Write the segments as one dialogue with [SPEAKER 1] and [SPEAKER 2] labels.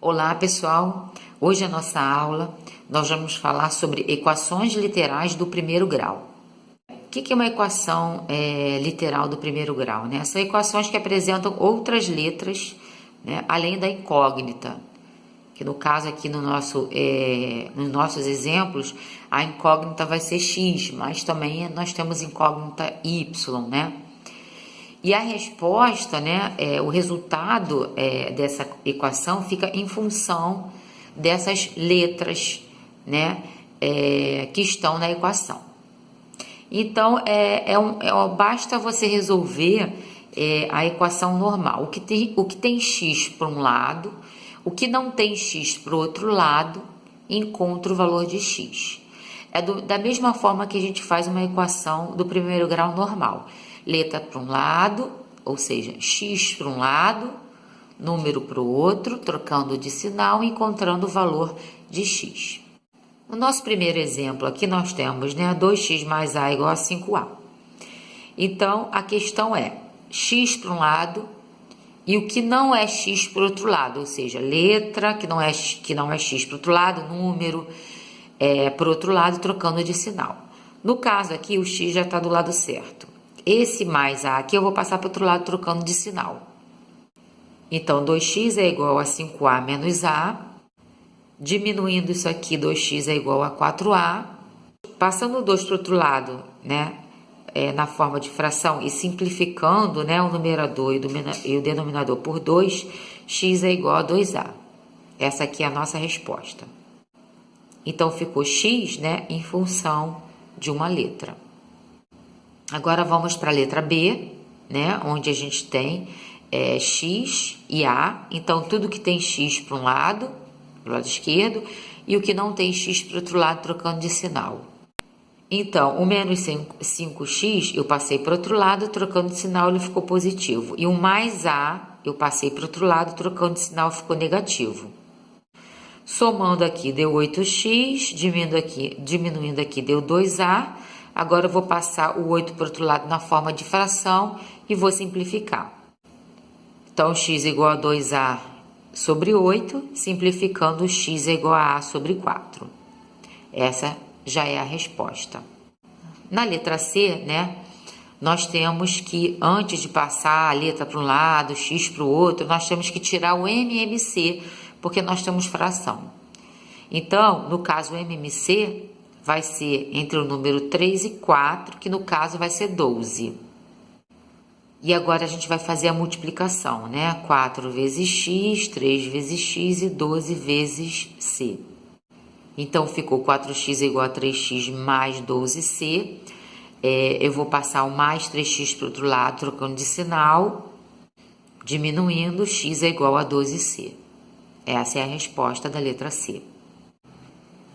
[SPEAKER 1] Olá pessoal, hoje a nossa aula nós vamos falar sobre equações literais do primeiro grau. O que é uma equação literal do primeiro grau? Né? São equações que apresentam outras letras, né, além da incógnita, que no caso aqui nos nossos exemplos, a incógnita vai ser x, mas também nós temos incógnita y, né? E a resposta, né, o resultado dessa equação fica em função dessas letras, né, que estão na equação. Então, basta você resolver a equação normal. O que tem x para um lado, o que não tem x para o outro lado, encontra o valor de x. Da mesma forma que a gente faz uma equação do primeiro grau normal. Letra para um lado, ou seja, x para um lado, número para o outro, trocando de sinal e encontrando o valor de x. No nosso primeiro exemplo aqui nós temos, né, 2x mais a igual a 5a. Então, a questão é x para um lado e o que não é x para o outro lado, ou seja, letra que não é x para o outro lado, número para o outro lado, trocando de sinal. No caso aqui, o x já está do lado certo. Esse mais a aqui eu vou passar para o outro lado trocando de sinal. Então, 2x é igual a 5a menos a. Diminuindo isso aqui, 2x é igual a 4a. Passando o 2 para o outro lado, né, na forma de fração e simplificando, né, o numerador e o denominador por 2, x é igual a 2a. Essa aqui é a nossa resposta. Então, ficou x, né, em função de uma letra. Agora vamos para a letra B, né, onde a gente tem x e a. Então, tudo que tem x para um lado, do lado esquerdo, e o que não tem x para o outro lado, trocando de sinal. Então, o menos 5x eu passei para o outro lado, trocando de sinal, ele ficou positivo. E o mais a eu passei para o outro lado, trocando de sinal, ficou negativo. Somando aqui, deu 8x, diminuindo aqui deu 2a. Agora eu vou passar o 8 para o outro lado na forma de fração e vou simplificar. Então, x é igual a 2a sobre 8, simplificando, x é igual a sobre 4. Essa já é a resposta. Na letra C, né, nós temos que, antes de passar a letra para um lado, x para o outro, nós temos que tirar o MMC, porque nós temos fração. Então, no caso, o MMC vai ser entre o número 3 e 4, que no caso vai ser 12. E agora a gente vai fazer a multiplicação, né? 4 vezes x, 3 vezes x e 12 vezes c. Então, ficou 4x igual a 3x mais 12c. Eu vou passar o mais 3x para o outro lado, trocando de sinal, diminuindo, x é igual a 12c. Essa é a resposta da letra C.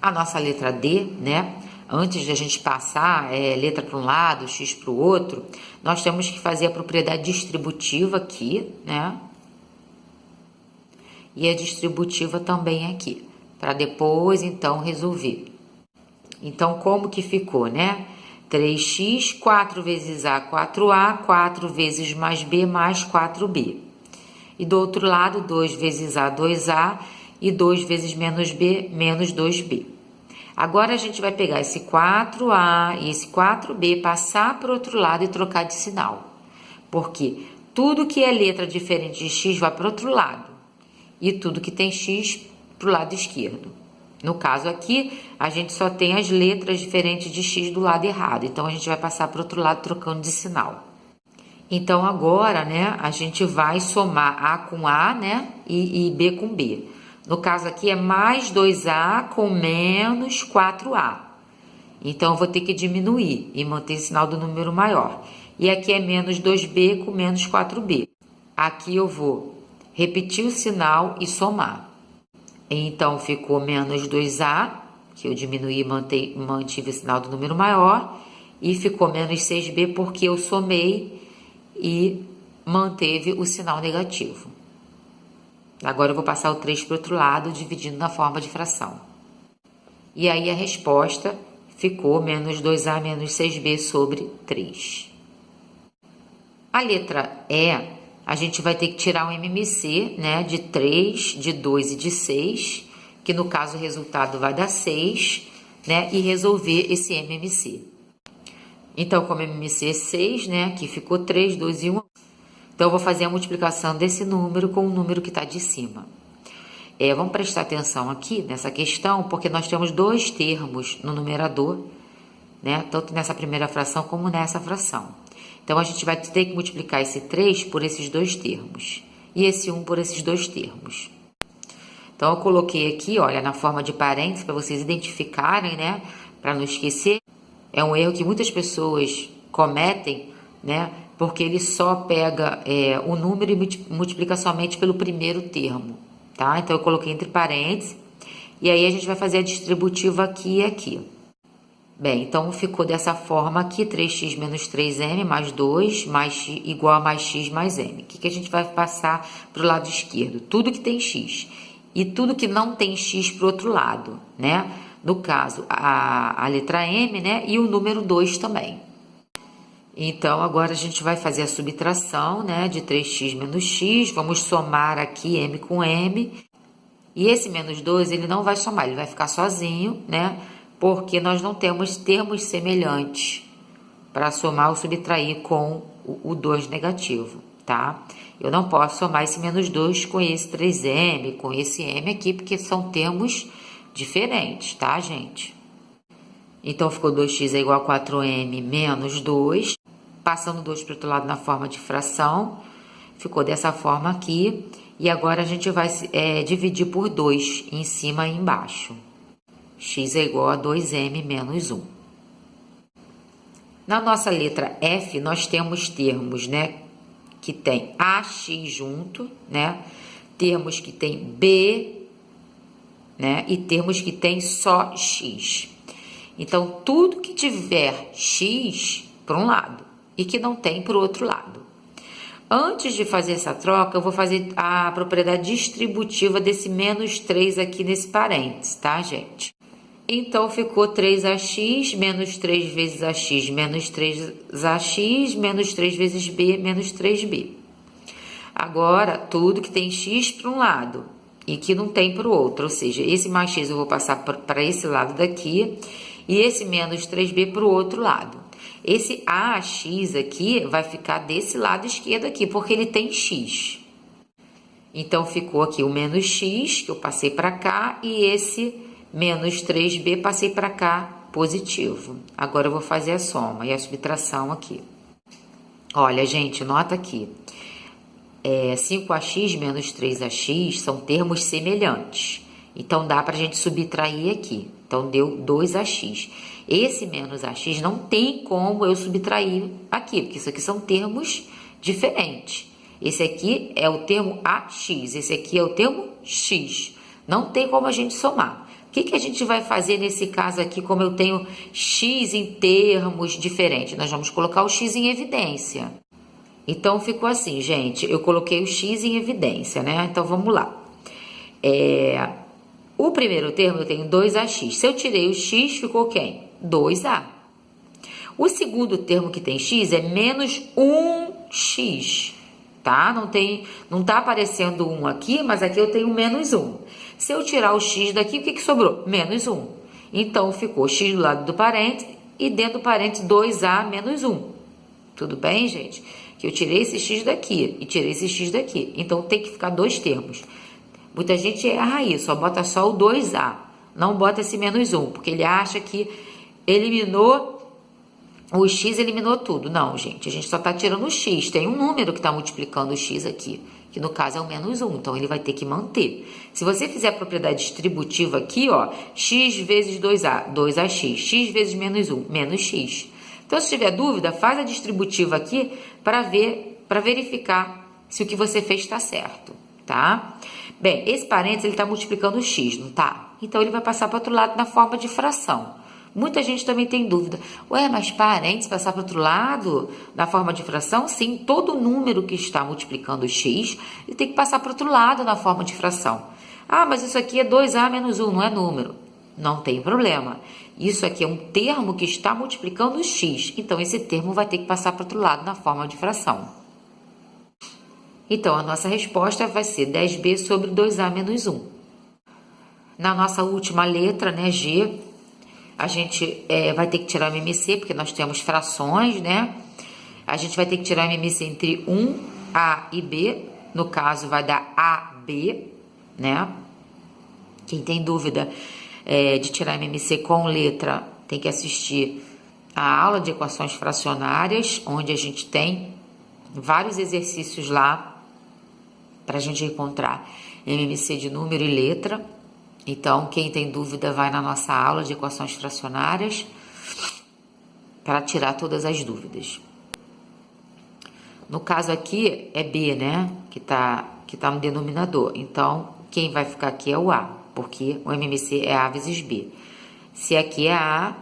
[SPEAKER 1] A nossa letra D, né? Antes de a gente passar letra para um lado, x para o outro, nós temos que fazer a propriedade distributiva aqui, né? E a distributiva também aqui, para depois, então, resolver. Então, como que ficou, né? 3x, 4 vezes a, 4a, 4 vezes mais b, mais 4b. E do outro lado, 2 vezes a, 2a, e 2 vezes menos b, menos 2b. Agora, a gente vai pegar esse 4a e esse 4b, passar para o outro lado e trocar de sinal. Porque tudo que é letra diferente de x vai para o outro lado. E tudo que tem x para o lado esquerdo. No caso aqui, a gente só tem as letras diferentes de x do lado errado. Então, a gente vai passar para o outro lado trocando de sinal. Então, agora, né, a gente vai somar a com a, né, e b com b. No caso aqui é mais 2a com menos 4a. Então, eu vou ter que diminuir e manter o sinal do número maior. E aqui é menos 2b com menos 4b. Aqui eu vou repetir o sinal e somar. Então, ficou menos 2a, que eu diminuí e mantive o sinal do número maior. E ficou menos 6b porque eu somei e manteve o sinal negativo. Agora eu vou passar o 3 para o outro lado, dividindo na forma de fração. E aí a resposta ficou menos 2a menos 6b sobre 3. A letra E a gente vai ter que tirar um MMC, né, de 3, de 2 e de 6, que no caso o resultado vai dar 6, né, e resolver esse MMC. Então, como MMC é 6, né, aqui ficou 3, 2 e 1. Então, eu vou fazer a multiplicação desse número com o número que está de cima. Vamos prestar atenção aqui nessa questão, porque nós temos dois termos no numerador, né, tanto nessa primeira fração como nessa fração. Então, a gente vai ter que multiplicar esse 3 por esses dois termos e esse 1 por esses dois termos. Então, eu coloquei aqui, olha, na forma de parênteses, para vocês identificarem, né, para não esquecer. É um erro que muitas pessoas cometem, né, porque ele só pega o número e multiplica somente pelo primeiro termo, tá? Então, eu coloquei entre parênteses e aí a gente vai fazer a distributiva aqui e aqui. Bem, então ficou dessa forma aqui, 3x menos 3m mais 2 mais x, igual a mais x mais m. O que a gente vai passar para o lado esquerdo? Tudo que tem x e tudo que não tem x para o outro lado, né? No caso, a letra m, né? E o número 2 também. Então, agora a gente vai fazer a subtração, né? De 3x menos x, vamos somar aqui m com m. E esse menos 2, ele não vai somar, ele vai ficar sozinho, né? Porque nós não temos termos semelhantes para somar ou subtrair com o 2 negativo, tá? Eu não posso somar esse menos 2 com esse 3m, com esse m aqui, porque são termos diferentes, tá, gente? Então, ficou 2x é igual a 4m menos 2. Passando 2 para o outro lado na forma de fração, ficou dessa forma aqui. E agora a gente vai dividir por 2 em cima e embaixo. X é igual a 2m menos 1. Na nossa letra F, nós temos termos, né, que tem AX junto, né, termos que tem B, né, e termos que tem só X. Então, tudo que tiver X para um lado e que não tem para o outro lado. Antes de fazer essa troca, eu vou fazer a propriedade distributiva desse menos 3 aqui nesse parênteses, tá, gente? Então, ficou 3ax menos 3 vezes ax menos 3ax menos 3 vezes b menos 3b. Agora, tudo que tem x para um lado e que não tem para o outro, ou seja, esse mais x eu vou passar para esse lado daqui e esse menos 3b para o outro lado. Esse ax aqui vai ficar desse lado esquerdo aqui, porque ele tem x. Então, ficou aqui o menos x, que eu passei para cá, e esse menos 3b, passei para cá, positivo. Agora, eu vou fazer a soma e a subtração aqui. Olha, gente, nota aqui. 5ax menos 3ax são termos semelhantes. Então, dá para a gente subtrair aqui. Então, deu 2ax. Esse menos ax não tem como eu subtrair aqui, porque isso aqui são termos diferentes. Esse aqui é o termo ax, esse aqui é o termo x. Não tem como a gente somar. O que a gente vai fazer nesse caso aqui, como eu tenho x em termos diferentes? Nós vamos colocar o x em evidência. Então, ficou assim, gente. Eu coloquei o x em evidência, né? Então, vamos lá. O primeiro termo eu tenho 2ax. Se eu tirei o x, ficou quem? 2a. O segundo termo que tem x é menos 1x, tá? Não tá aparecendo 1 aqui, mas aqui eu tenho menos 1. Se eu tirar o x daqui, o que sobrou? Menos 1. Então, ficou x do lado do parênteses e dentro do parênteses 2a menos 1. Tudo bem, gente? Que eu tirei esse x daqui e tirei esse x daqui. Então, tem que ficar dois termos. Muita gente erra isso, bota só o 2a. Não bota esse menos 1, porque ele acha que eliminou, o x eliminou tudo. Não, gente, a gente só está tirando o x. Tem um número que está multiplicando o x aqui, que no caso é o menos 1, então ele vai ter que manter. Se você fizer a propriedade distributiva aqui, ó, x vezes 2a, 2ax, x vezes menos 1, menos x. Então, se tiver dúvida, faz a distributiva aqui para verificar se o que você fez está certo, tá? Bem, esse parênteses ele está multiplicando o x, não tá? Então, ele vai passar para o outro lado na forma de fração. Muita gente também tem dúvida. Ué, mas parênteses passar para o outro lado na forma de fração? Sim, todo número que está multiplicando o x, ele tem que passar para o outro lado na forma de fração. Ah, mas isso aqui é 2a menos 1, não é número. Não tem problema. Isso aqui é um termo que está multiplicando o x. Então, esse termo vai ter que passar para o outro lado na forma de fração. Então, a nossa resposta vai ser 10b sobre 2a menos 1. Na nossa última letra, né, G, a gente vai ter que tirar o MMC, porque nós temos frações, né? A gente vai ter que tirar o MMC entre 1A e B. No caso, vai dar AB, né? Quem tem dúvida de tirar MMC com letra, tem que assistir a aula de equações fracionárias, onde a gente tem vários exercícios lá para a gente encontrar MMC de número e letra. Então, quem tem dúvida vai na nossa aula de equações fracionárias para tirar todas as dúvidas. No caso aqui é B, né? Que tá no denominador. Então, quem vai ficar aqui é o A, porque o MMC é A vezes B. Se aqui é A,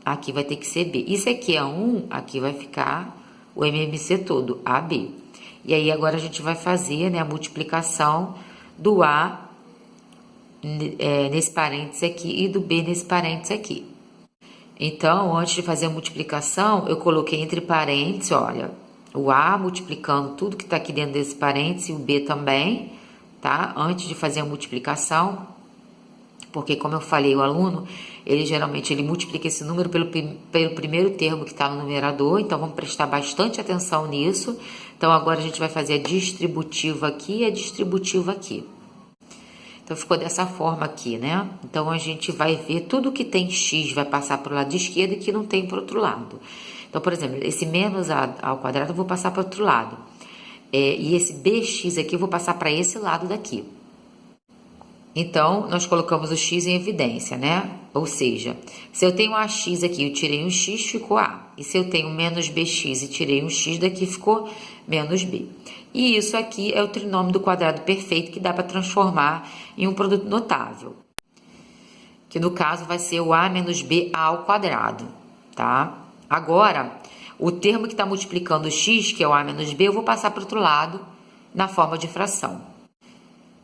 [SPEAKER 1] aqui vai ter que ser B. E se aqui é 1, aqui vai ficar o MMC todo, AB. E aí agora a gente vai fazer, né, a multiplicação do A nesse parênteses aqui e do B nesse parênteses aqui. Então, antes de fazer a multiplicação, eu coloquei entre parênteses, olha, o A multiplicando tudo que está aqui dentro desse parênteses e o B também, tá? Antes de fazer a multiplicação, porque como eu falei, o aluno, ele geralmente multiplica esse número pelo primeiro termo que está no numerador, então vamos prestar bastante atenção nisso. Então, agora a gente vai fazer a distributiva aqui e a distributiva aqui. Então, ficou dessa forma aqui, né? Então, a gente vai ver tudo que tem x vai passar para o lado esquerdo e que não tem para o outro lado. Então, por exemplo, esse menos a ao quadrado eu vou passar para o outro lado. E esse bx aqui eu vou passar para esse lado daqui. Então, nós colocamos o x em evidência, né? Ou seja, se eu tenho ax aqui, eu tirei um x, ficou a. E se eu tenho menos bx e tirei um x daqui, ficou menos b. E isso aqui é o trinômio do quadrado perfeito que dá para transformar em um produto notável. Que no caso vai ser o a menos b ao quadrado, tá? Agora, o termo que está multiplicando o x, que é o a menos b, eu vou passar para o outro lado na forma de fração.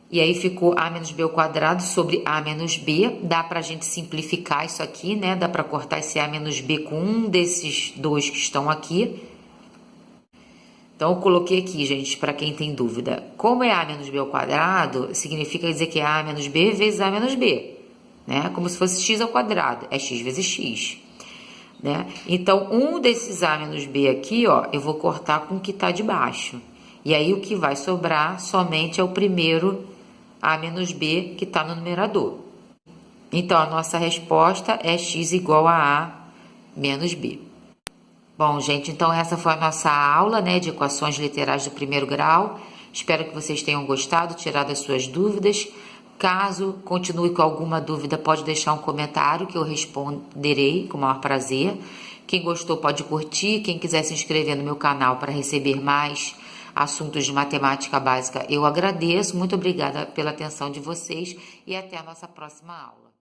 [SPEAKER 1] E aí ficou a menos b ao quadrado sobre a menos b. Dá para a gente simplificar isso aqui, né? Dá para cortar esse a menos b com um desses dois que estão aqui. Então, eu coloquei aqui, gente, para quem tem dúvida. Como é a menos b ao quadrado, significa dizer que é a menos b vezes a menos b, né? Como se fosse x ao quadrado, é x vezes x, né? Então, um desses a menos b aqui, ó, eu vou cortar com o que está de baixo. E aí, o que vai sobrar somente é o primeiro a menos b que está no numerador. Então, a nossa resposta é x igual a menos b. Bom, gente, então essa foi a nossa aula, né, de equações literais do primeiro grau. Espero que vocês tenham gostado, tirado as suas dúvidas. Caso continue com alguma dúvida, pode deixar um comentário que eu responderei com o maior prazer. Quem gostou pode curtir. Quem quiser se inscrever no meu canal para receber mais assuntos de matemática básica, eu agradeço. Muito obrigada pela atenção de vocês e até a nossa próxima aula.